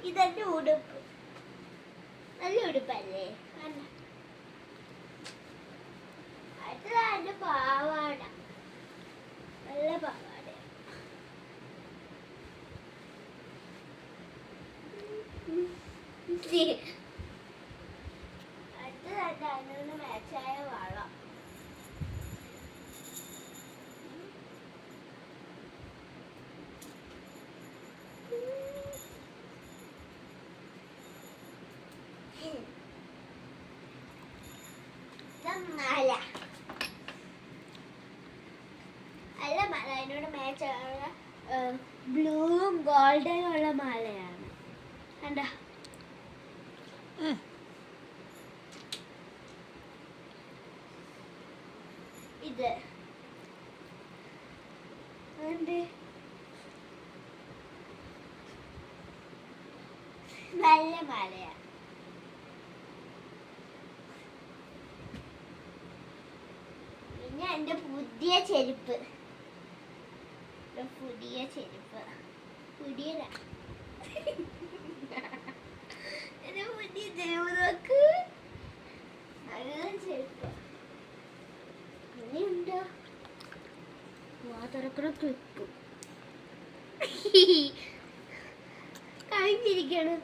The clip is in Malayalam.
ഇതെന്റെ ഉടുപ്പ്. നല്ല ഉടുപ്പല്ലേ? അടുത്തതായിട്ട് പാവാട. നല്ല പാവാട. അടുത്തതായിട്ട് അതിനൊന്ന് മാച്ചായ വളം. മല അല്ല മല അതിനോട് മാച്ചുള്ള ബ്ലൂവും ഗോൾഡനും ഉള്ള മാലയാണ്. കണ്ടോ? ഇത് നല്ല മാലയാണ്. പിന്നെ എന്റെ പുതിയ ചെരുപ്പ്. പുതിയ ചെരുപ്പ് പുതിയ നോക്ക്. നല്ല ചെരുപ്പ്. അങ്ങനെയുണ്ടോ? തുറക്കണ ക്ലിപ്പ് കഴിഞ്ഞിരിക്കാണ്.